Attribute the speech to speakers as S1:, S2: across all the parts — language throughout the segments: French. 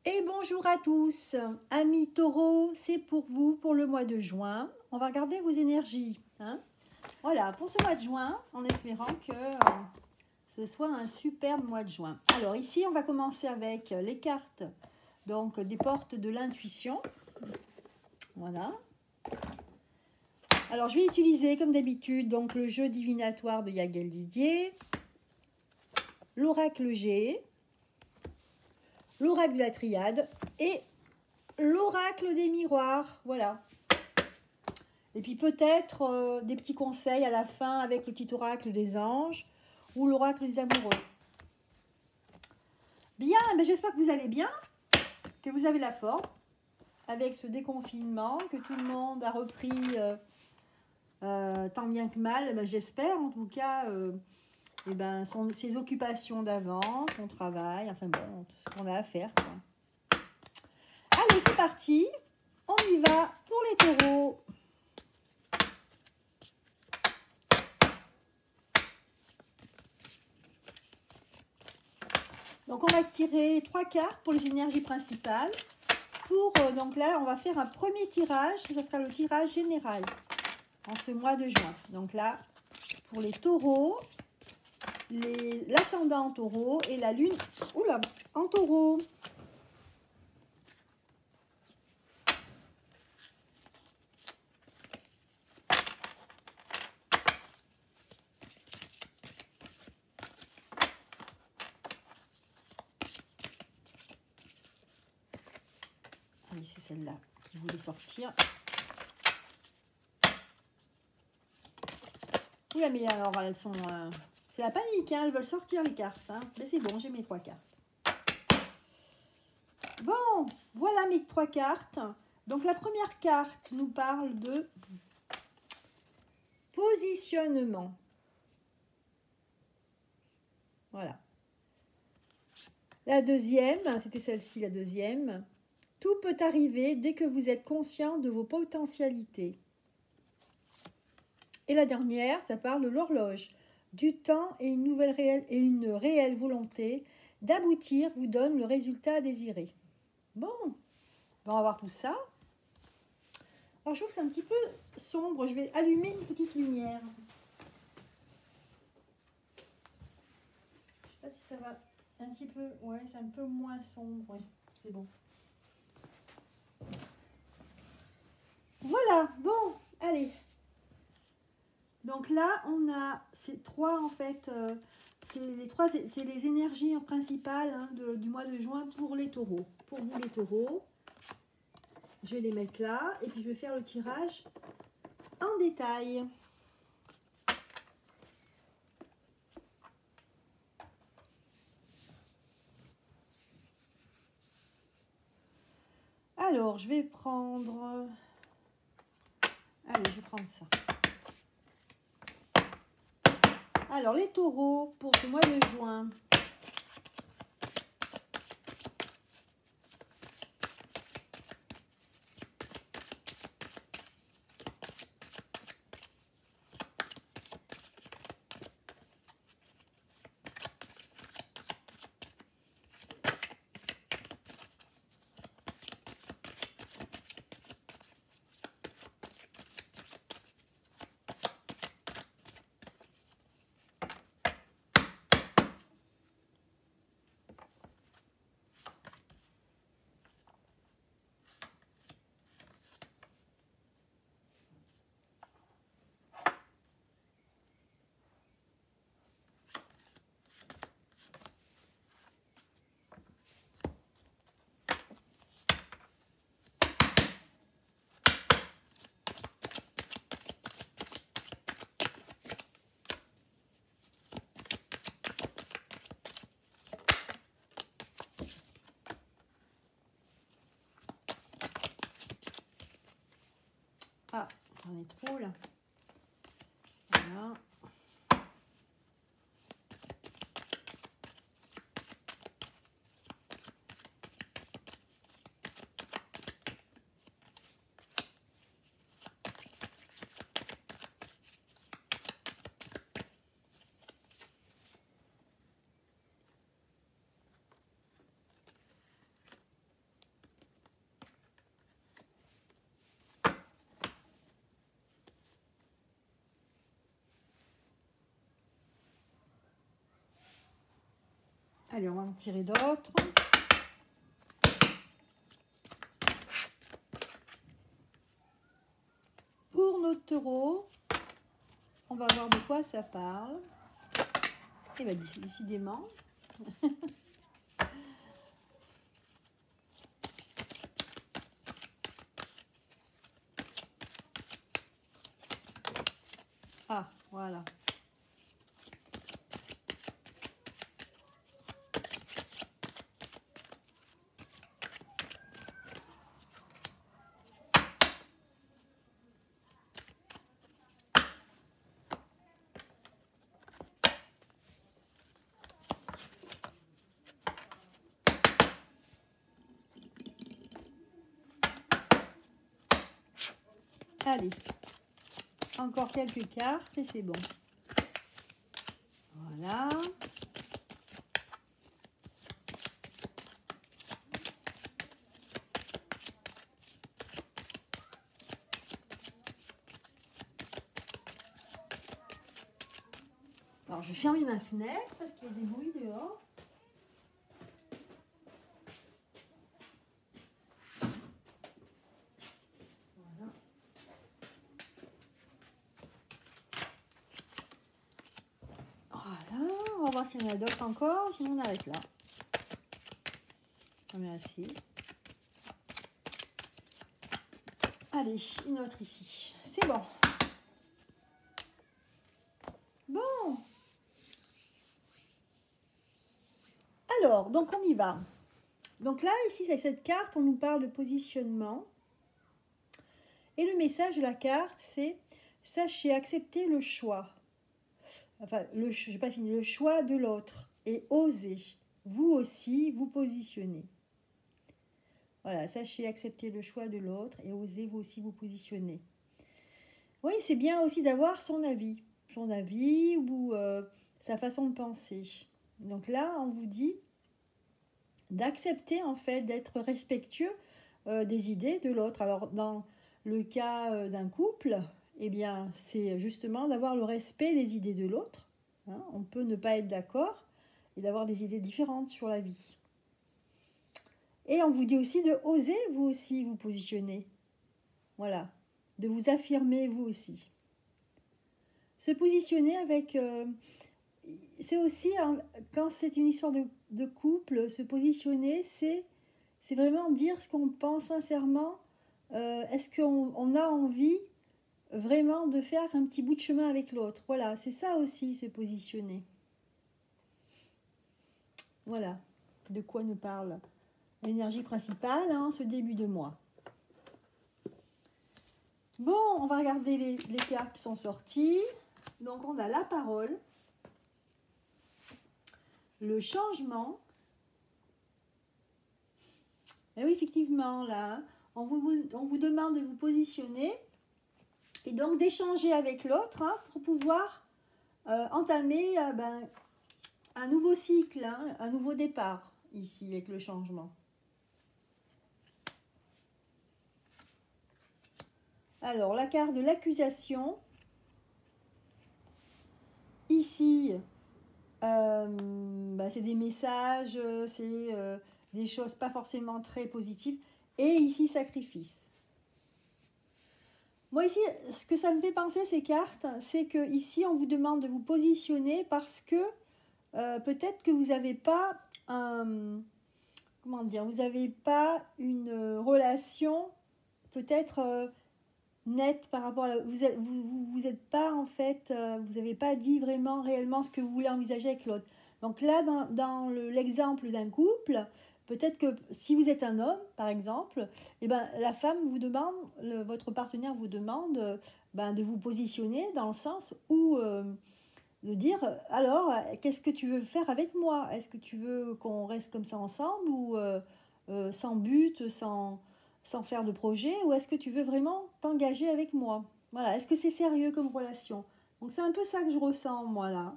S1: Et bonjour à tous, amis taureaux, c'est pour vous pour le mois de juin. On va regarder vos énergies. Voilà, pour ce mois de juin, en espérant que ce soit un superbe mois de juin. Alors ici, on va commencer avec les cartes donc, des portes de l'intuition. Voilà. Alors je vais utiliser comme d'habitude donc le jeu divinatoire de Yael Didier, l'oracle G, l'oracle de la triade et l'oracle des miroirs. Voilà. Et puis peut-être des petits conseils à la fin avec le petit oracle des anges ou l'oracle des amoureux. Bien, j'espère que vous allez bien, que vous avez la forme avec ce déconfinement, que tout le monde a repris tant bien que mal. J'espère en tout cas ses occupations d'avant, son travail, enfin bon, tout ce qu'on a à faire, quoi. Allez, c'est parti, on y va pour les taureaux. Donc on va tirer 3 cartes pour les énergies principales. Donc là, on va faire un premier tirage, ce sera le tirage général en ce mois de juin. Donc là, pour les taureaux, l'ascendant en taureau et la lune en taureau. Allez, c'est celle-là qui voulait sortir. Oui, mais alors elles sont... c'est la panique, hein, elles veulent sortir les cartes. Mais c'est bon, j'ai mes 3 cartes. Bon, voilà mes 3 cartes. Donc la première carte nous parle de positionnement. Voilà. La deuxième, c'était celle-ci la deuxième. Tout peut arriver dès que vous êtes conscient de vos potentialités. Et la dernière, ça parle de l'horloge. Du temps et une réelle volonté d'aboutir vous donne le résultat désiré. Bon, on va voir tout ça. Alors je trouve que c'est un petit peu sombre. Je vais allumer une petite lumière. Je ne sais pas si ça va un petit peu... Ouais, c'est un peu moins sombre. Ouais, c'est bon. Voilà, bon, allez. Donc là, on a ces 3 en fait... c'est les énergies principales du mois de juin pour les taureaux. Pour vous les taureaux, je vais les mettre là et puis je vais faire le tirage en détail. Alors, je vais prendre... Allez, je vais prendre ça. Alors, les taureaux pour ce mois de juin. Ah, j'en ai trop là. Voilà. Allez, on va en tirer d'autres. Pour notre taureau, on va voir de quoi ça parle. Et bien, décidément. Ah, voilà. Allez, encore quelques cartes et c'est bon. Voilà. Alors, je vais fermer ma fenêtre parce qu'il y a des bruits dehors. Voilà. Voilà, on va voir s'il y en a d'autres encore, sinon on arrête là. Merci. Allez, une autre ici. C'est bon. Bon. Alors, donc on y va. Donc là, ici, avec cette carte, on nous parle de positionnement. Et le message de la carte, c'est « Sachez accepter le choix ». Enfin, je n'ai pas fini. Le choix de l'autre. Et osez, vous aussi, vous positionner. Voilà, sachez accepter le choix de l'autre et osez vous aussi vous positionner. Oui, c'est bien aussi d'avoir son avis ou sa façon de penser. Donc là, on vous dit d'accepter en fait, d'être respectueux des idées de l'autre. Alors, dans le cas d'un couple, eh bien, c'est justement d'avoir le respect des idées de l'autre. Hein, on peut ne pas être d'accord et d'avoir des idées différentes sur la vie. Et on vous dit aussi de oser vous aussi vous positionner. Voilà, de vous affirmer vous aussi. Se positionner avec... c'est aussi, quand c'est une histoire de couple, se positionner, c'est vraiment dire ce qu'on pense sincèrement. Est-ce qu'on a envie vraiment de faire un petit bout de chemin avec l'autre? Voilà, c'est ça aussi, se positionner. Voilà, de quoi nous parle l'énergie principale, hein, ce début de mois. Bon, on va regarder les cartes qui sont sorties. Donc, on a la parole, le changement. Et oui, effectivement, là, on vous demande de vous positionner et donc d'échanger avec l'autre hein, pour pouvoir entamer un nouveau cycle, hein, un nouveau départ ici avec le changement. Alors, la carte de l'accusation. Ici, c'est des messages, c'est des choses pas forcément très positives. Et ici, sacrifice. Moi, ici, ce que ça me fait penser, ces cartes, c'est que ici, on vous demande de vous positionner parce que peut-être que vous n'avez pas comment dire, vous n'avez pas une relation peut-être nette par rapport à vous êtes pas en fait vous n'avez pas dit vraiment réellement ce que vous voulez envisager avec l'autre. Donc là dans l'exemple d'un couple, peut-être que si vous êtes un homme par exemple, et ben la femme vous demande, votre partenaire vous demande de vous positionner dans le sens où de dire alors qu'est-ce que tu veux faire avec moi, est-ce que tu veux qu'on reste comme ça ensemble ou sans but, sans faire de projet, ou est-ce que tu veux vraiment t'engager avec moi? Voilà, est-ce que c'est sérieux comme relation? Donc c'est un peu ça que je ressens moi là.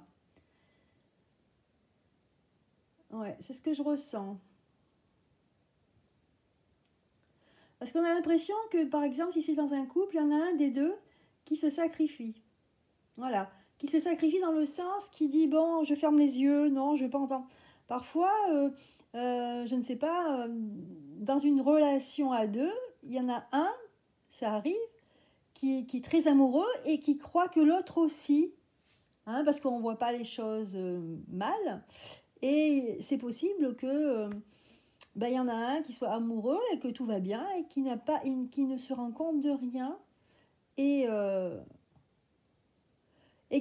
S1: Ouais, c'est ce que je ressens. Parce qu'on a l'impression que par exemple si c'est dans un couple, il y en a un des deux qui se sacrifie. Voilà, qui se sacrifie dans le sens qui dit bon je ferme les yeux, non je ne veux pas entendre. Parfois, je ne sais pas, dans une relation à deux, il y en a un, ça arrive, qui est très amoureux et qui croit que l'autre aussi, hein, parce qu'on ne voit pas les choses mal. Et c'est possible que ben, y en a un qui soit amoureux et que tout va bien et qui ne se rend compte de rien et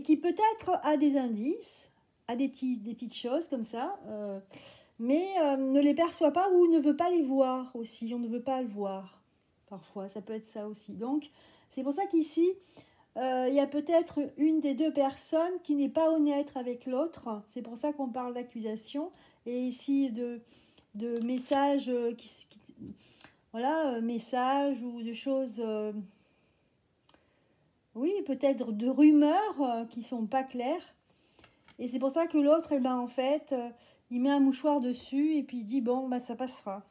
S1: qui peut-être a des indices, a des petites choses comme ça, mais ne les perçoit pas ou ne veut pas les voir aussi. On ne veut pas le voir. Parfois, ça peut être ça aussi. Donc, c'est pour ça qu'ici, il y a peut-être une des deux personnes qui n'est pas honnête avec l'autre. C'est pour ça qu'on parle d'accusation. Et ici, de messages, voilà, messages ou de choses, oui, peut-être de rumeurs qui ne sont pas claires. Et c'est pour ça que l'autre, eh ben, en fait, il met un mouchoir dessus et puis il dit, bon, ben, ça passera.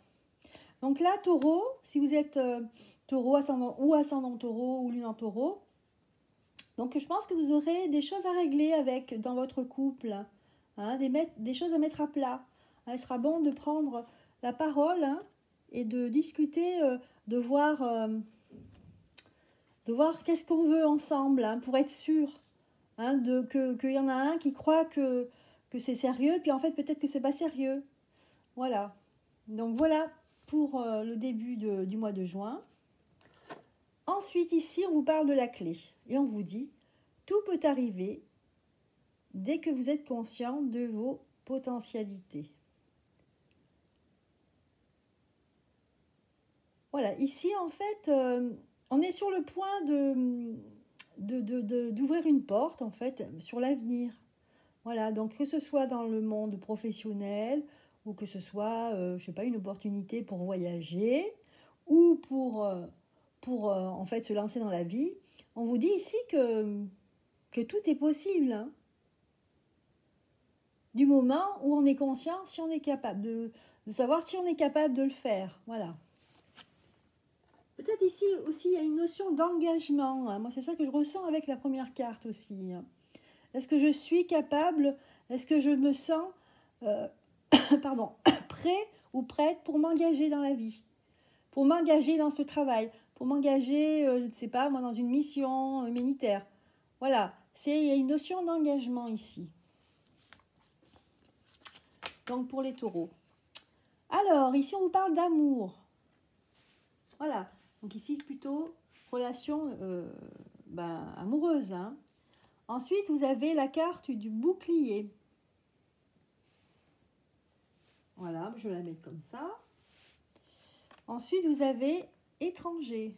S1: Donc là, taureau, si vous êtes taureau, ascendant taureau ou lune en taureau, donc je pense que vous aurez des choses à régler dans votre couple, hein, des choses à mettre à plat. Hein, il sera bon de prendre la parole, hein, et de discuter, de voir qu'est-ce qu'on veut ensemble, hein, pour être sûr, hein, qu'il y en a un qui croit que c'est sérieux, puis en fait peut-être que c'est pas sérieux. Voilà. Donc voilà pour le début du mois de juin. Ensuite, ici, on vous parle de la clé. Et on vous dit, tout peut arriver dès que vous êtes conscient de vos potentialités. Voilà, ici, en fait, on est sur le point d'ouvrir une porte, en fait, sur l'avenir. Voilà, donc que ce soit dans le monde professionnel ou que ce soit, je sais pas, une opportunité pour voyager ou pour en fait se lancer dans la vie, on vous dit ici que tout est possible, hein, du moment où on est conscient, si on est capable de savoir si on est capable de le faire. Voilà. Peut-être ici aussi, il y a une notion d'engagement, hein. Moi, c'est ça que je ressens avec la première carte aussi, hein. Est-ce que je suis capable, est-ce que je me sens pardon, prêt ou prête pour m'engager dans la vie, pour m'engager dans ce travail, pour m'engager, je ne sais pas, moi, dans une mission humanitaire. Voilà, il y a une notion d'engagement ici. Donc, pour les taureaux. Alors, ici, on vous parle d'amour. Voilà, donc ici, plutôt relation amoureuse, hein. Ensuite, vous avez la carte du bouclier. Voilà, je vais la mettre comme ça. Ensuite, vous avez étranger.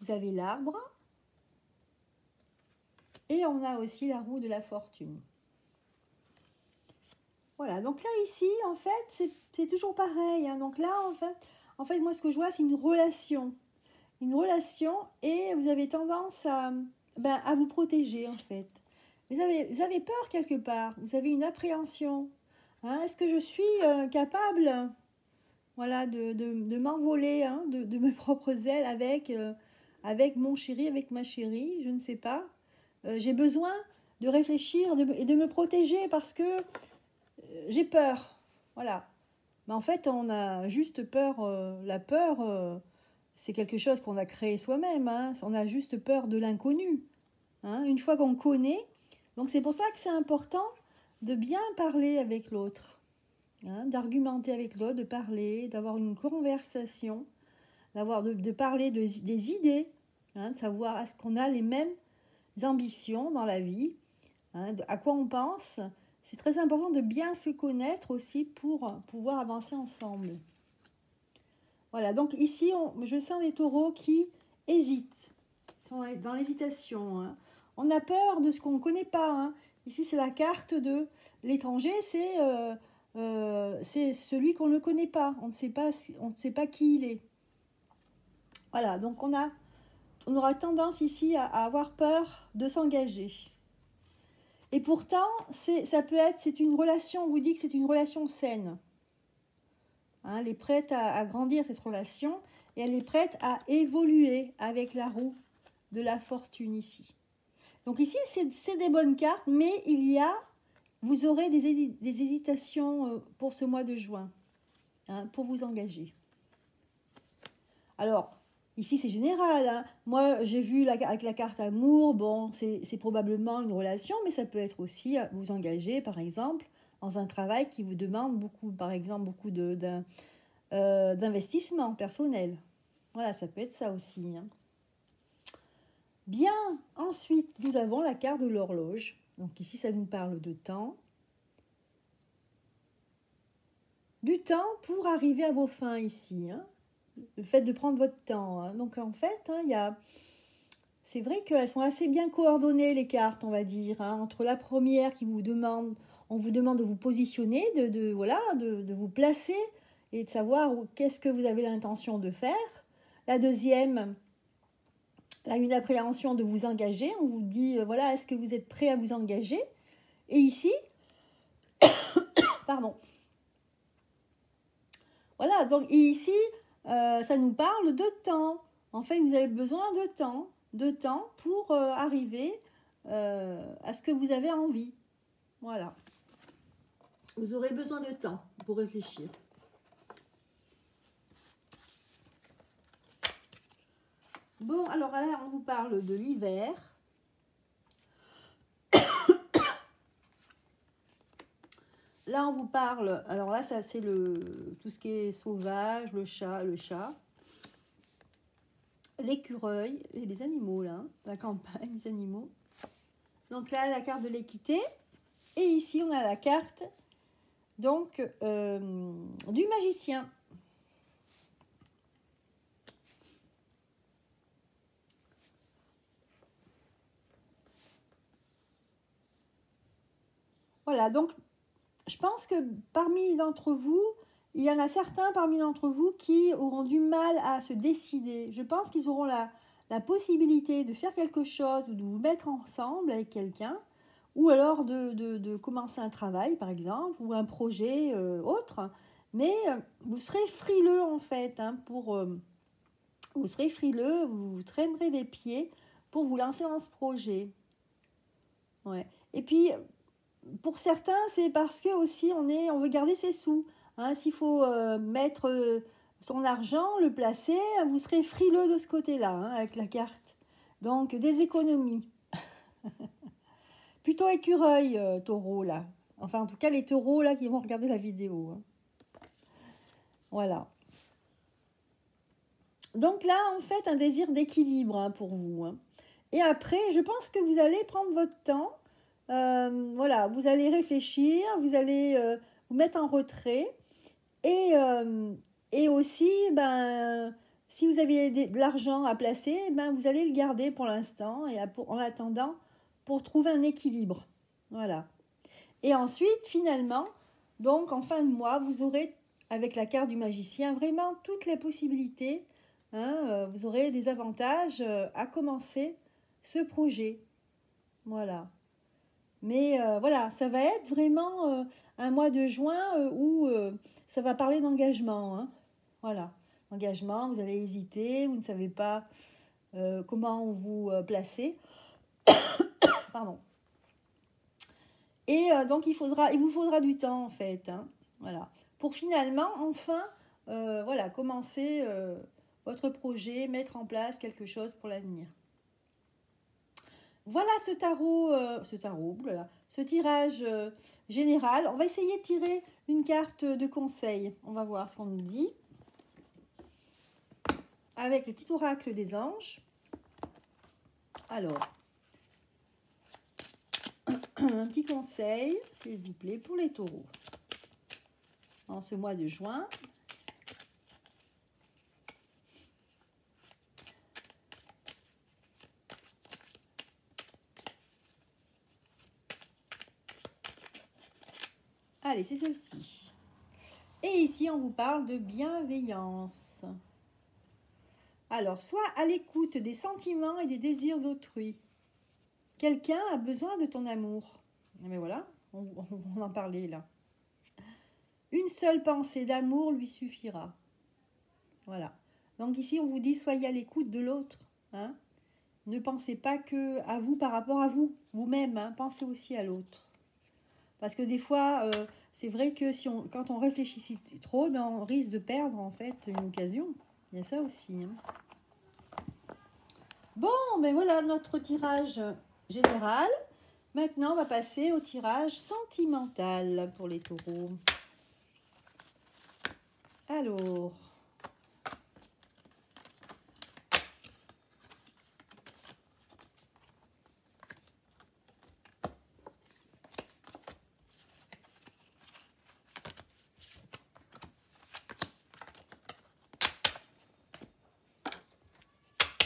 S1: Vous avez l'arbre. Et on a aussi la roue de la fortune. Voilà, donc là, ici, en fait, c'est toujours pareil, hein. Donc là, en fait, moi, ce que je vois, c'est une relation. Une relation et vous avez tendance à vous protéger, en fait. Vous avez peur quelque part. Vous avez une appréhension. Hein, est-ce que je suis capable, voilà, de m'envoler, hein, de mes propres ailes avec mon chéri, avec ma chérie? Je ne sais pas. J'ai besoin de réfléchir et de me protéger parce que j'ai peur. Voilà. Mais en fait, on a juste peur. La peur, c'est quelque chose qu'on a créé soi-même, hein. On a juste peur de l'inconnu. Hein. Une fois qu'on connaît, donc c'est pour ça que c'est important de bien parler avec l'autre, hein, d'argumenter avec l'autre, de parler, d'avoir une conversation, de parler des idées, hein, de savoir est-ce qu'on a les mêmes ambitions dans la vie, hein, à quoi on pense. C'est très important de bien se connaître aussi pour pouvoir avancer ensemble. Voilà, donc ici, je sens des taureaux qui hésitent, sont dans l'hésitation, hein. On a peur de ce qu'on ne connaît pas, hein. Ici, c'est la carte de l'étranger, c'est celui qu'on ne connaît pas. On ne sait pas qui il est. Voilà, donc on aura tendance ici à avoir peur de s'engager. Et pourtant, c'est une relation, on vous dit que c'est une relation saine. Hein, elle est prête à grandir cette relation et elle est prête à évoluer avec la roue de la fortune ici. Donc ici, c'est des bonnes cartes, mais vous aurez des hésitations pour ce mois de juin, hein, pour vous engager. Alors, ici, c'est général, hein. Moi, j'ai vu avec la carte amour, bon, c'est probablement une relation, mais ça peut être aussi vous engager, par exemple, dans un travail qui vous demande beaucoup, par exemple, beaucoup d'investissement personnel. Voilà, ça peut être ça aussi, hein. Bien, ensuite, nous avons la carte de l'horloge. Donc ici, ça nous parle de temps. Du temps pour arriver à vos fins ici, hein. Le fait de prendre votre temps, hein. Donc en fait, hein, c'est vrai qu'elles sont assez bien coordonnées, les cartes, on va dire, hein, entre la première qui vous demande, on vous demande de vous positionner, voilà, de vous placer et de savoir qu'est-ce que vous avez l'intention de faire. La deuxième, là, une appréhension de vous engager. On vous dit, voilà, est-ce que vous êtes prêt à vous engager? Et ici, pardon. Voilà, donc ici, ça nous parle de temps. En fait, vous avez besoin de temps pour arriver à ce que vous avez envie. Voilà. Vous aurez besoin de temps pour réfléchir. Bon, alors là, on vous parle de l'hiver. Là, on vous parle, alors là, ça c'est tout ce qui est sauvage, le chat, l'écureuil et les animaux, là, la campagne, les animaux. Donc là, la carte de l'équité. Et ici, on a la carte donc du magicien. Voilà, donc je pense que parmi d'entre vous, il y en a certains parmi d'entre vous qui auront du mal à se décider. Je pense qu'ils auront la possibilité de faire quelque chose ou de vous mettre ensemble avec quelqu'un, ou alors de commencer un travail, par exemple, ou un projet autre. Mais vous serez frileux, en fait, hein, vous serez frileux, vous traînerez des pieds pour vous lancer dans ce projet. Ouais. Et puis, pour certains, c'est parce que aussi on veut garder ses sous. Hein, s'il faut mettre son argent, le placer, vous serez frileux de ce côté-là, hein, avec la carte. Donc, des économies. Plutôt écureuil, taureau, là. Enfin, en tout cas, les taureaux, là, qui vont regarder la vidéo. Hein. Voilà. Donc là, en fait, un désir d'équilibre, hein, pour vous. Hein. Et après, je pense que vous allez prendre votre temps. Voilà, vous allez réfléchir, vous allez vous mettre en retrait. Et aussi, si vous avez de l'argent à placer, vous allez le garder pour l'instant et en attendant pour trouver un équilibre. Voilà. Et ensuite, finalement, donc en fin de mois, vous aurez, avec la carte du magicien, vraiment toutes les possibilités. Hein, vous aurez des avantages à commencer ce projet. Voilà. Mais voilà, ça va être vraiment un mois de juin où ça va parler d'engagement. Hein. Voilà, engagement, vous allez hésiter, vous ne savez pas comment vous placer. Pardon. Et donc, il vous faudra du temps, en fait. Hein. Voilà. Pour finalement, enfin, voilà, commencer votre projet, mettre en place quelque chose pour l'avenir. Voilà ce tirage général. On va essayer de tirer une carte de conseil. On va voir ce qu'on nous dit. Avec le petit oracle des anges. Alors, un petit conseil, s'il vous plaît, pour les taureaux. En ce mois de juin. Allez, c'est celle-ci. Et ici, on vous parle de bienveillance. Alors, sois à l'écoute des sentiments et des désirs d'autrui. Quelqu'un a besoin de ton amour. Mais voilà, on en parlait là. Une seule pensée d'amour lui suffira. Voilà. Donc ici, on vous dit, soyez à l'écoute de l'autre. Hein. ne pensez pas que à vous par rapport à vous, vous-même, hein, pensez aussi à l'autre. Parce que des fois, c'est vrai que si quand on réfléchit trop, ben on risque de perdre en fait une occasion. Il y a ça aussi. Hein. Bon, ben voilà notre tirage général. Maintenant, on va passer au tirage sentimental pour les taureaux. Alors...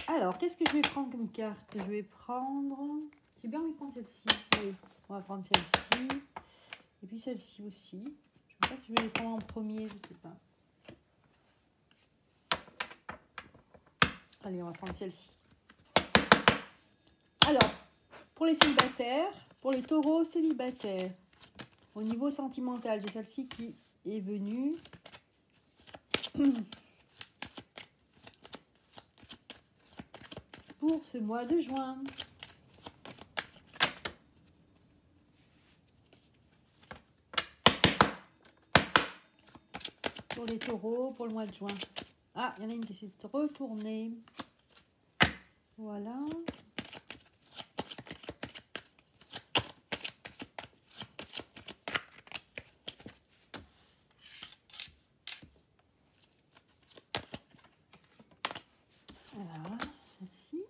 S1: Alors, qu'est-ce que je vais prendre comme carte? Je vais prendre... J'ai bien envie de prendre celle-ci. Oui, on va prendre celle-ci. Et puis celle-ci aussi. Je ne sais pas si je vais les prendre en premier, je ne sais pas. Allez, on va prendre celle-ci. Alors, pour les célibataires, pour les taureaux célibataires, au niveau sentimental, j'ai celle-ci qui est venue. Pour ce mois de juin. Pour les taureaux, pour le mois de juin. Ah, il y en a une qui s'est retournée. Voilà. Voilà, celle-ci.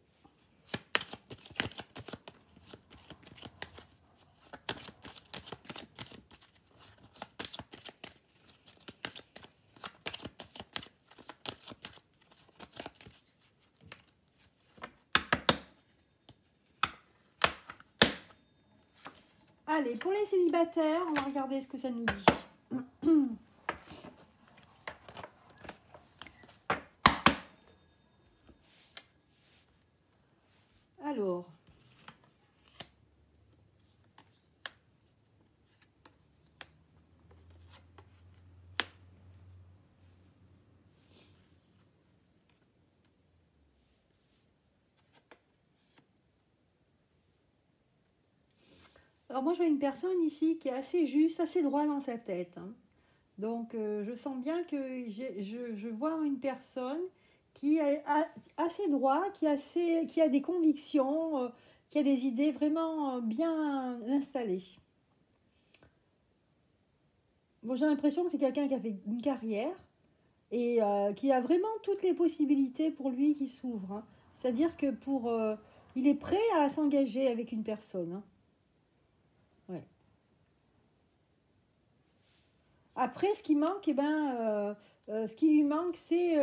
S1: Allez, pour les célibataires, on va regarder ce que ça nous dit. Alors, moi je vois une personne ici qui est assez juste, assez droit dans sa tête. Hein. Donc je sens bien que je vois une personne qui est assez droit, qui a des convictions, qui a des idées vraiment bien installées. Bon, j'ai l'impression que c'est quelqu'un qui a fait une carrière et qui a vraiment toutes les possibilités pour lui qui s'ouvrent. Hein. C'est-à-dire que il est prêt à s'engager avec une personne. Hein. Ouais. Après, ce qui manque, ce qui lui manque, c'est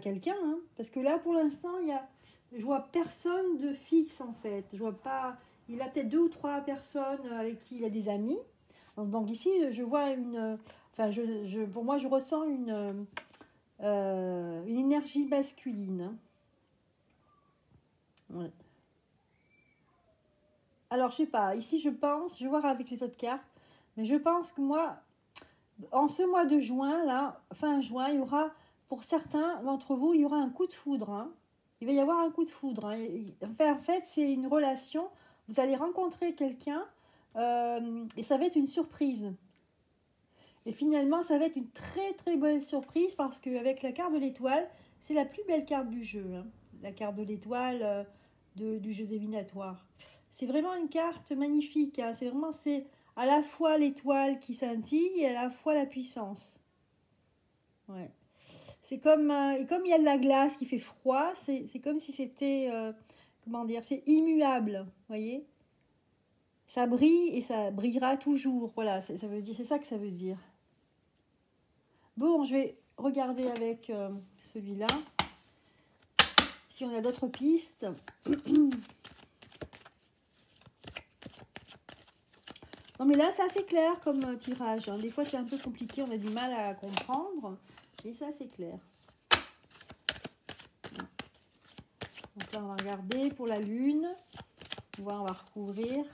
S1: quelqu'un. Hein. Parce que là, pour l'instant, je vois personne de fixe en fait. Je vois pas. Il a peut-être 2 ou 3 personnes avec qui il a des amis. Donc ici, je vois pour moi, je ressens une énergie masculine. Hein. Ouais. Alors, je sais pas. Ici, je vais voir avec les autres cartes, mais je pense que moi, en ce mois de juin, là, fin juin, il y aura, pour certains d'entre vous, il y aura un coup de foudre. Hein. Il va y avoir un coup de foudre. Hein. En fait, c'est une relation. Vous allez rencontrer quelqu'un et ça va être une surprise. Et finalement, ça va être une très très belle surprise parce qu'avec la carte de l'étoile, c'est la plus belle carte du jeu. Hein. La carte de l'étoile du jeu divinatoire. C'est vraiment une carte magnifique. Hein. C'est à la fois l'étoile qui scintille et à la fois la puissance. Ouais. C'est comme, et comme il y a de la glace qui fait froid, c'est comme si c'était, comment dire, c'est immuable, voyez. Ça brille et ça brillera toujours. Voilà, ça veut dire, c'est ça que ça veut dire. Bon, je vais regarder avec celui-là. Si on a d'autres pistes. Non, mais là, c'est assez clair comme tirage. Hein. Des fois, c'est un peu compliqué, on a du mal à comprendre. Mais c'est assez clair. Donc là, on va regarder pour la lune. On va recouvrir.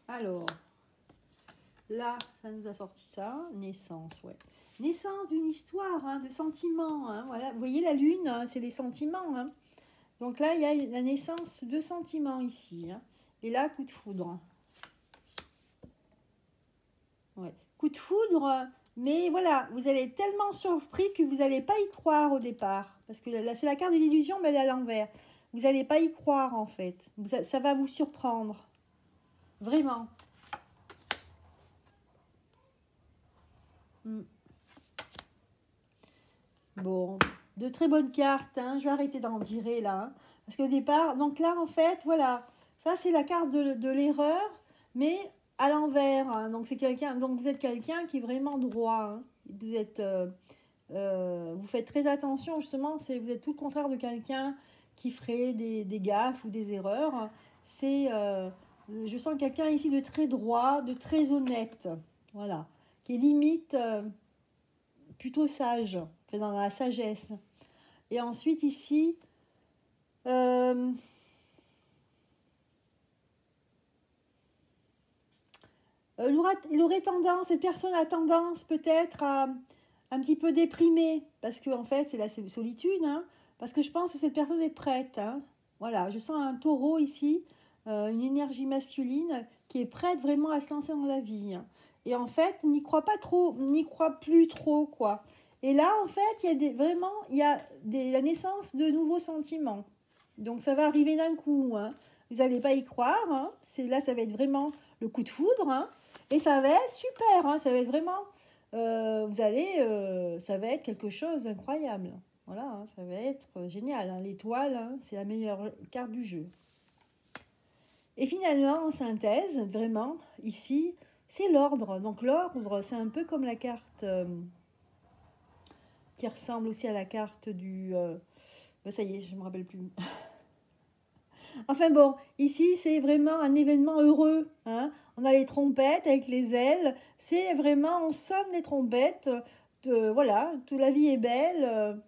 S1: Alors, là, ça nous a sorti ça. Naissance, ouais. naissance d'une histoire, hein, de sentiments. Hein, voilà. Vous voyez la lune, hein, c'est les sentiments. Hein. Donc là, il y a la naissance de sentiments ici. Hein. Et là, coup de foudre. Ouais. Coup de foudre, mais voilà, vous allez être tellement surpris que vous n'allez pas y croire au départ. Parce que là, c'est la carte de l'illusion, mais elle est à l'envers. Vous n'allez pas y croire, en fait. Ça va vous surprendre. Vraiment. Bon, de très bonnes cartes. Hein. Je vais arrêter d'en virer, là. Hein. Parce qu'au départ, donc là, en fait, voilà. Ça, c'est la carte de l'erreur, mais à l'envers. Hein. Donc, c'est quelqu'un. Donc, vous êtes quelqu'un qui est vraiment droit. Hein. Vous êtes... vous faites très attention, justement, vous êtes tout le contraire de quelqu'un qui ferait des gaffes ou des erreurs. Je sens quelqu'un ici de très droit, de très honnête, voilà, qui est limite plutôt sage, enfin, dans la sagesse. Et ensuite ici, il aurait tendance, cette personne a tendance peut-être à un petit peu déprimé, parce que en fait c'est la solitude, hein, parce que je pense que cette personne est prête. Hein. Voilà, je sens un taureau ici, une énergie masculine qui est prête vraiment à se lancer dans la vie. Hein. Et en fait, n'y croit pas trop, n'y croit plus trop, quoi. Et là, en fait, il y a la naissance de nouveaux sentiments. Donc ça va arriver d'un coup. Hein. Vous n'allez pas y croire. Hein. Là, ça va être vraiment le coup de foudre. Hein. Et ça va être super. Hein. Ça va être vraiment... ça va être quelque chose d'incroyable. Voilà, hein, ça va être génial. Hein. L'étoile, hein, c'est la meilleure carte du jeu. Et finalement, en synthèse, vraiment, ici, c'est l'ordre. Donc l'ordre, c'est un peu comme la carte qui ressemble aussi à la carte du... ça y est, je ne me rappelle plus. Enfin bon, ici, c'est vraiment un événement heureux. Hein. On a les trompettes avec les ailes. C'est vraiment, on sonne les trompettes. Voilà, toute la vie est belle.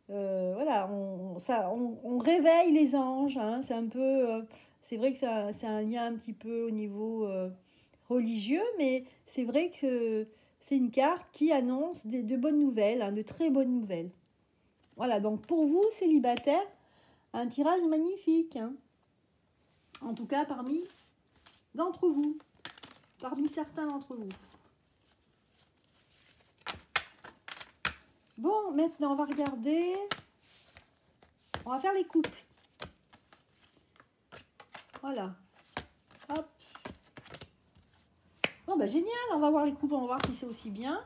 S1: Voilà, on réveille les anges. Hein. C'est un peu... c'est vrai que c'est un lien un petit peu au niveau religieux, mais c'est vrai que c'est une carte qui annonce de bonnes nouvelles, hein, de très bonnes nouvelles. Voilà, donc pour vous, célibataires, un tirage magnifique. Hein. En tout cas, parmi certains d'entre vous. Bon, maintenant, on va regarder. On va faire les couples. Voilà. Hop. Bon, bah génial, on va voir les couples, on va voir si c'est aussi bien.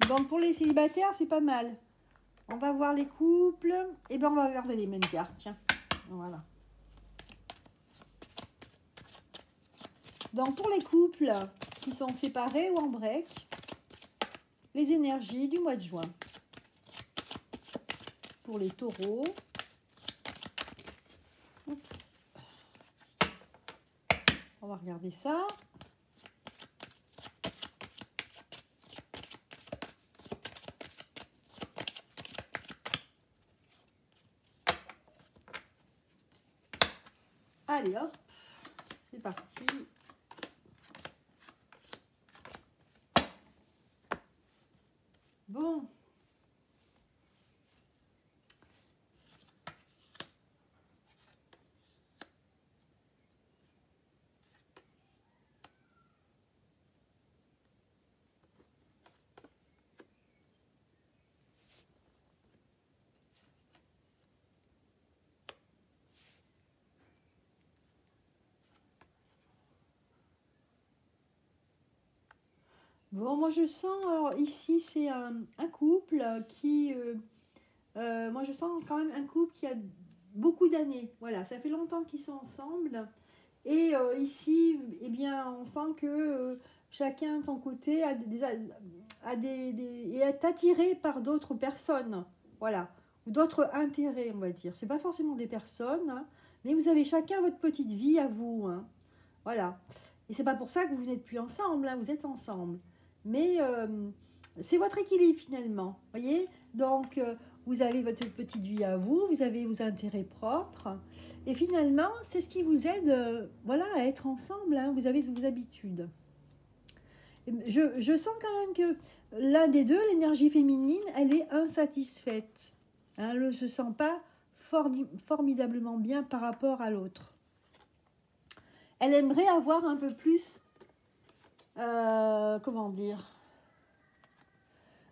S1: Bon, pour les célibataires, c'est pas mal. On va voir les couples. Et bien, on va regarder les mêmes cartes. Tiens, voilà. Donc, pour les couples qui sont séparés ou en break, les énergies du mois de juin. Pour les taureaux. Oups. On va regarder ça. Allez, hop, c'est parti. Bon. Bon, moi je sens, alors ici c'est un couple qui, moi je sens quand même un couple qui a beaucoup d'années, voilà, ça fait longtemps qu'ils sont ensemble, et ici, eh bien, on sent que chacun de son côté est attiré par d'autres personnes, voilà, ou d'autres intérêts, on va dire, c'est pas forcément des personnes, hein, mais vous avez chacun votre petite vie à vous, hein, voilà, et c'est pas pour ça que vous n'êtes plus ensemble, hein, vous êtes ensemble. Mais c'est votre équilibre finalement, voyez. Donc, vous avez votre petite vie à vous, vous avez vos intérêts propres. Et finalement, c'est ce qui vous aide voilà, à être ensemble. Hein, vous avez vos habitudes. Je sens quand même que l'un des deux, l'énergie féminine, elle est insatisfaite. Hein, elle ne se sent pas formidablement bien par rapport à l'autre. Elle aimerait avoir un peu plus, comment dire,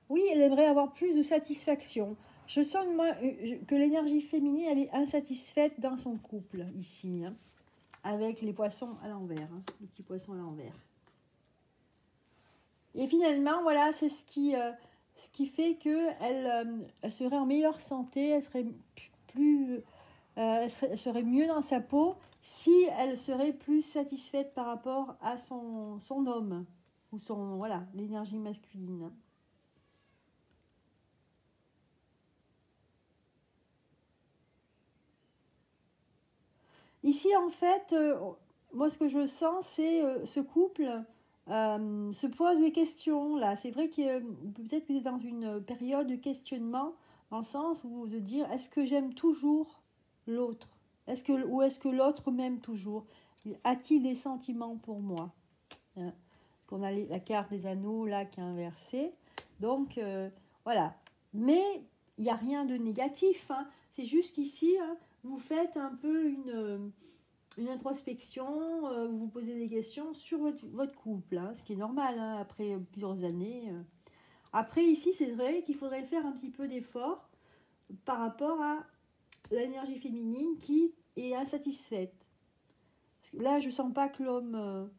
S1: oui, elle aimerait avoir plus de satisfaction. Je sens moi, que l'énergie féminine, elle est insatisfaite dans son couple, ici, hein, avec les poissons à l'envers, hein, les petits poissons à l'envers. Et finalement, voilà, c'est ce qui fait qu'elle elle serait en meilleure santé, elle serait plus, elle serait mieux dans sa peau si elle serait plus satisfaite par rapport à son homme, ou voilà, l'énergie masculine. Ici, en fait, moi, ce que je sens, c'est ce couple se pose des questions, là. C'est vrai que peut-être que c'est dans une période de questionnement, dans le sens où de dire, est-ce que j'aime toujours l'autre? Ou est-ce que l'autre m'aime toujours? A-t-il des sentiments pour moi? Hein? Parce qu'on a la carte des anneaux, là, qui est inversée. Donc, voilà. Mais il n'y a rien de négatif, hein. C'est juste qu'ici, hein, vous faites un peu une introspection, vous vous posez des questions sur votre couple, hein, ce qui est normal, hein, après plusieurs années. Après, ici, c'est vrai qu'il faudrait faire un petit peu d'effort par rapport à l'énergie féminine qui est insatisfaite. Parce que là, je ne sens pas que l'homme,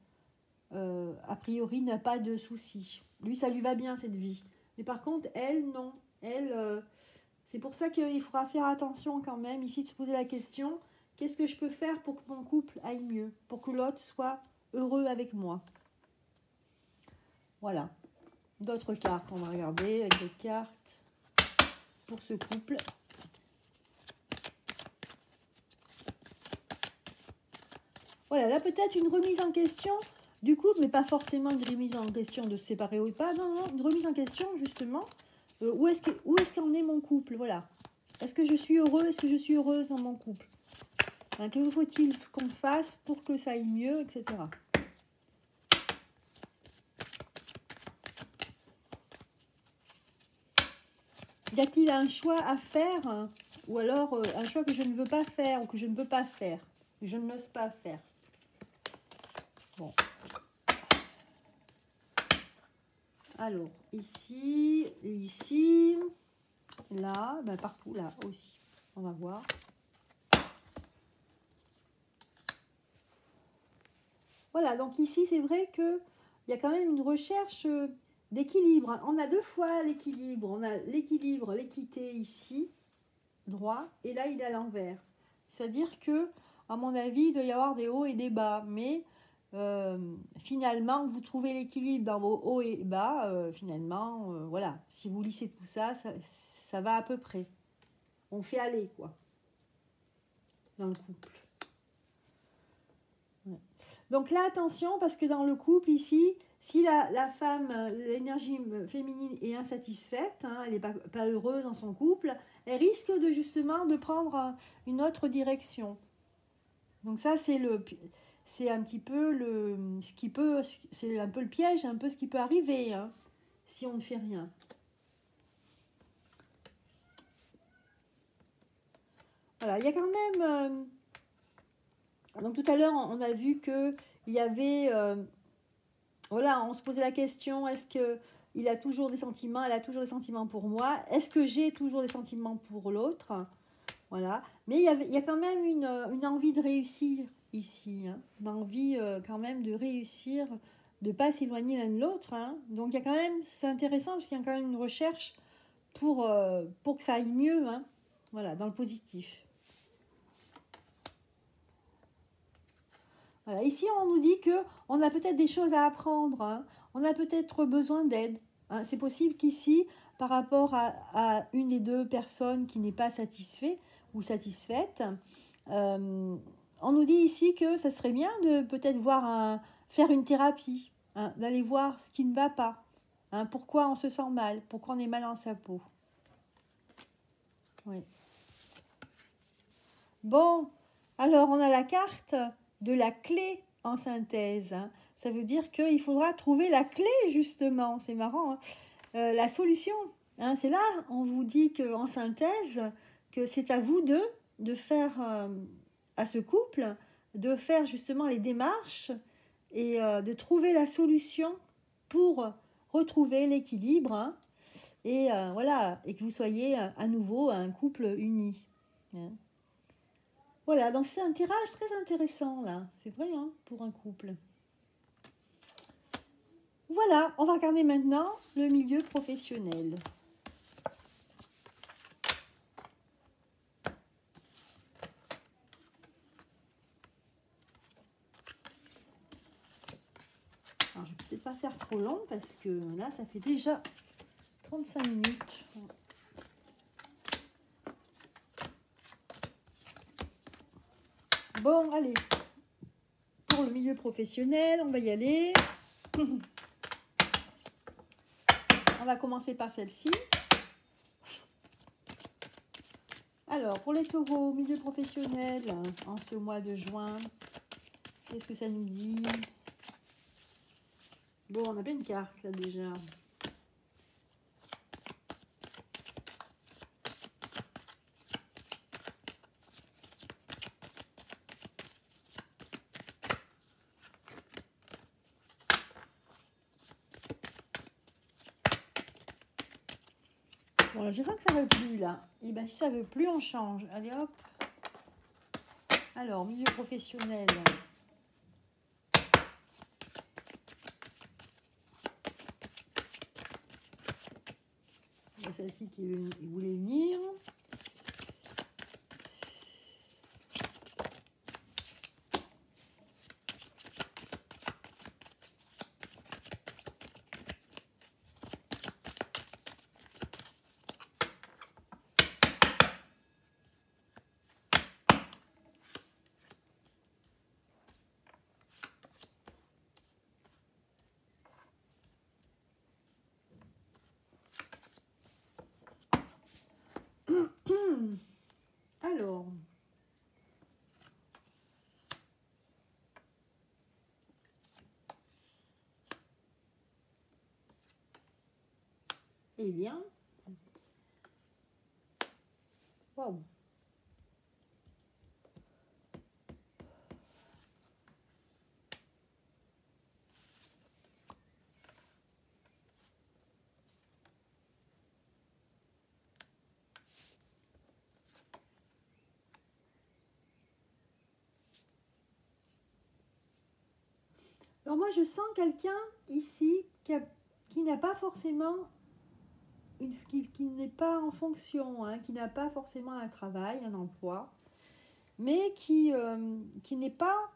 S1: a priori, n'a pas de soucis. Lui, ça lui va bien, cette vie. Mais par contre, elle, non. Elle, c'est pour ça qu'il faudra faire attention quand même, ici, de se poser la question, qu'est-ce que je peux faire pour que mon couple aille mieux, pour que l'autre soit heureux avec moi? Voilà. D'autres cartes, on va regarder avec d'autres cartes pour ce couple. Voilà, là peut-être une remise en question du couple, mais pas forcément une remise en question de se séparer ou pas, non, une remise en question justement, où est-ce qu'en est mon couple, voilà. Est-ce que je suis heureux, est-ce que je suis heureuse dans mon couple? Que faut-il qu'on fasse pour que ça aille mieux, etc. Y a-t-il un choix à faire, ou alors un choix que je ne veux pas faire, ou que je ne peux pas faire, que je n'ose pas faire? Bon. Alors, ici, là, ben partout, là aussi. On va voir. Voilà, donc ici, c'est vrai qu'il y a quand même une recherche d'équilibre. On a deux fois l'équilibre. On a l'équilibre, l'équité ici, droit, et là, il est à l'envers. C'est-à-dire que, à mon avis, il doit y avoir des hauts et des bas, mais finalement, vous trouvez l'équilibre dans vos hauts et bas, finalement, voilà, si vous lissez tout ça, ça va à peu près. On fait aller, quoi, dans le couple. Ouais. Donc là, attention, parce que dans le couple, ici, si la femme, l'énergie féminine est insatisfaite, hein, elle n'est pas heureuse dans son couple, elle risque de justement de prendre une autre direction. Donc ça, c'est un petit peu c'est un peu le piège, un peu ce qui peut arriver, hein, si on ne fait rien. Voilà, il y a quand même... donc tout à l'heure, on a vu qu'il y avait... voilà, on se posait la question, est-ce qu'il a toujours des sentiments, elle a toujours des sentiments pour moi? Est-ce que j'ai toujours des sentiments pour l'autre? Voilà. Mais il y a quand même une envie de réussir ici, hein, une envie quand même de réussir, de ne pas s'éloigner l'un de l'autre. Hein. Donc il y a quand même, c'est intéressant parce qu'il y a quand même une recherche pour que ça aille mieux, hein, voilà, dans le positif. Voilà. Ici, on nous dit qu'on a peut-être des choses à apprendre, hein. On a peut-être besoin d'aide. Hein. C'est possible qu'ici, par rapport à une des deux personnes qui n'est pas satisfait ou satisfaite, on nous dit ici que ça serait bien de peut-être faire une thérapie, hein, d'aller voir ce qui ne va pas, hein, pourquoi on se sent mal, pourquoi on est mal dans sa peau. Oui. Bon, alors on a la carte de la clé en synthèse. Hein. Ça veut dire qu'il faudra trouver la clé, justement. C'est marrant, hein. La solution. Hein, c'est là, on vous dit qu'en synthèse, que c'est à vous deux de faire, à ce couple, de faire justement les démarches et de trouver la solution pour retrouver l'équilibre, hein, et voilà, et que vous soyez à nouveau un couple uni. Hein. Voilà, donc c'est un tirage très intéressant là, c'est vrai, hein, pour un couple. Voilà, on va regarder maintenant le milieu professionnel. Alors, je ne vais peut-être pas faire trop long parce que là, ça fait déjà 35 minutes. Bon, allez. Pour le milieu professionnel, on va y aller. On va commencer par celle-ci. Alors, pour les taureaux, milieu professionnel, en ce mois de juin, qu'est-ce que ça nous dit? Bon, on a plein de cartes là déjà. Bon, là, je sens que ça ne veut plus là. Et bien, si ça ne veut plus, on change. Allez hop. Alors, milieu professionnel. Celle-ci qui voulait venir. Alors, eh bien, waouh. Alors moi, je sens quelqu'un ici qui n'a pas forcément, qui n'est pas en fonction, hein, qui n'a pas forcément un travail, un emploi, mais qui n'est pas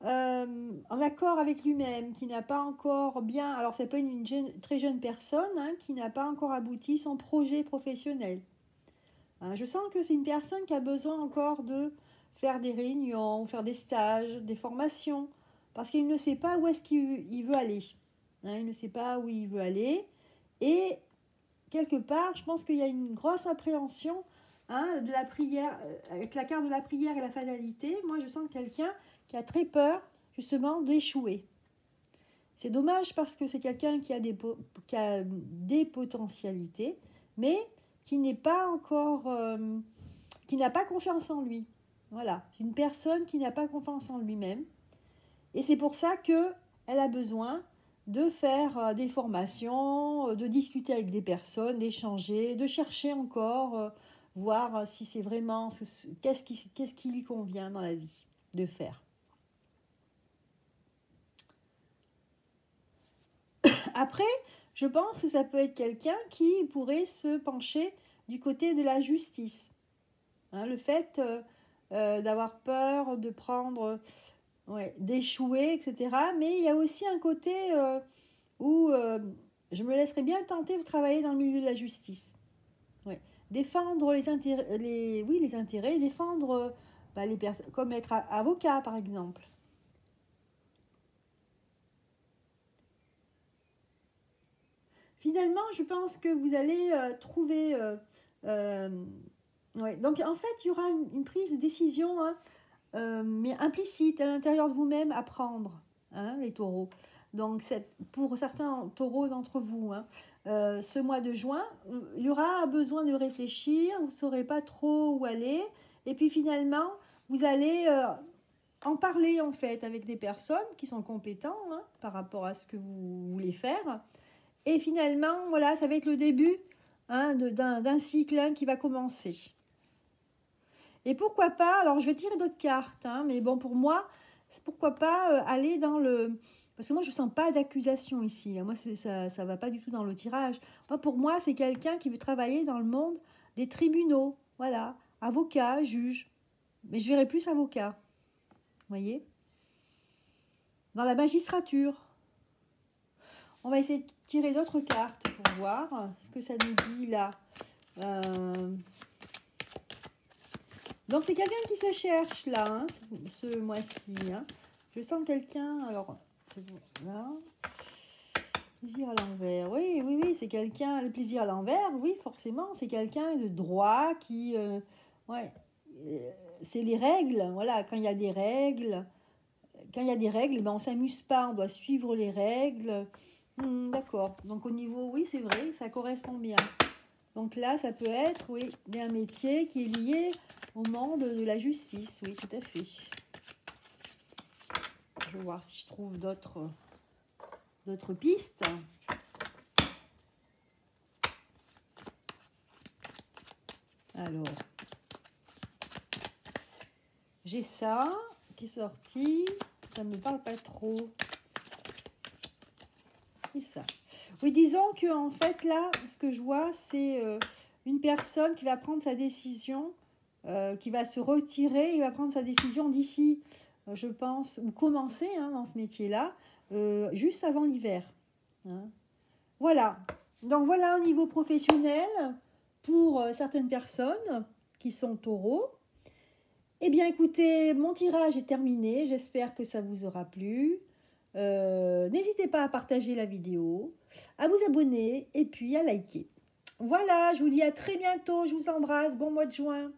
S1: en accord avec lui-même, qui n'a pas encore bien, alors ça peut être une très jeune personne, hein, qui n'a pas encore abouti son projet professionnel. Hein, je sens que c'est une personne qui a besoin encore de faire des réunions, faire des stages, des formations, parce qu'il ne sait pas où est-ce qu'il veut aller. Hein, il ne sait pas où il veut aller. Et quelque part, je pense qu'il y a une grosse appréhension, hein, de la prière, avec la carte de la prière et la fatalité. Moi, je sens quelqu'un qui a très peur, justement, d'échouer. C'est dommage parce que c'est quelqu'un qui a des potentialités, mais qui n'est pas encore, qui n'a pas confiance en lui. Voilà, c'est une personne qui n'a pas confiance en lui-même. Et c'est pour ça qu'elle a besoin de faire des formations, de discuter avec des personnes, d'échanger, de chercher encore, voir si c'est vraiment, qu'est-ce qui lui convient dans la vie de faire. Après, je pense que ça peut être quelqu'un qui pourrait se pencher du côté de la justice. Hein, le fait d'avoir peur, de prendre, d'échouer, etc. Mais il y a aussi un côté où je me laisserais bien tenter de travailler dans le milieu de la justice. Ouais. Défendre les intérêts, les intérêts, défendre les personnes, comme être avocat par exemple. Finalement, je pense que vous allez trouver... Donc, en fait, il y aura une prise de décision, hein, mais implicite à l'intérieur de vous-même à prendre. hein, les taureaux. Donc, pour certains taureaux d'entre vous, hein, ce mois de juin, il y aura besoin de réfléchir, vous ne saurez pas trop où aller. Et puis finalement, vous allez en parler en fait avec des personnes qui sont compétentes hein, par rapport à ce que vous voulez faire. Et finalement, voilà, ça va être le début hein, d'un cycle hein, qui va commencer. Et pourquoi pas, alors je vais tirer d'autres cartes, hein, mais bon, pour moi, pourquoi pas aller dans le... Parce que moi, je ne sens pas d'accusation ici. Moi, ça ne va pas du tout dans le tirage. Moi, pour moi, c'est quelqu'un qui veut travailler dans le monde des tribunaux. Voilà, avocat, juge. Mais je verrai plus avocat. Vous voyez? Dans la magistrature. On va essayer de tirer d'autres cartes pour voir ce que ça nous dit là. Donc, c'est quelqu'un qui se cherche là, hein, ce mois-ci. Hein. Je sens quelqu'un... Alors, là... Plaisir à l'envers. Oui, oui, oui, c'est quelqu'un... Le plaisir à l'envers, oui, forcément. C'est quelqu'un de droit qui... ouais, c'est les règles. Voilà, quand il y a des règles... Quand il y a des règles, ben, on ne s'amuse pas, on doit suivre les règles. D'accord. Donc, au niveau... Oui, c'est vrai, ça correspond bien. Donc là, ça peut être, oui, un métier qui est lié au monde de la justice. Oui, tout à fait. Je vais voir si je trouve d'autres pistes. Alors, j'ai ça qui est sorti. Ça ne me parle pas trop. Et ça. Oui, disons que en fait, là, ce que je vois, c'est une personne qui va prendre sa décision, qui va se retirer, il va prendre sa décision d'ici, je pense, ou commencer hein, dans ce métier-là, juste avant l'hiver. Hein. Voilà. Donc voilà au niveau professionnel pour certaines personnes qui sont taureaux. Eh bien, écoutez, mon tirage est terminé. J'espère que ça vous aura plu. N'hésitez pas à partager la vidéo, à vous abonner et puis à liker. Voilà, je vous dis à très bientôt. Je vous embrasse. Bon mois de juin.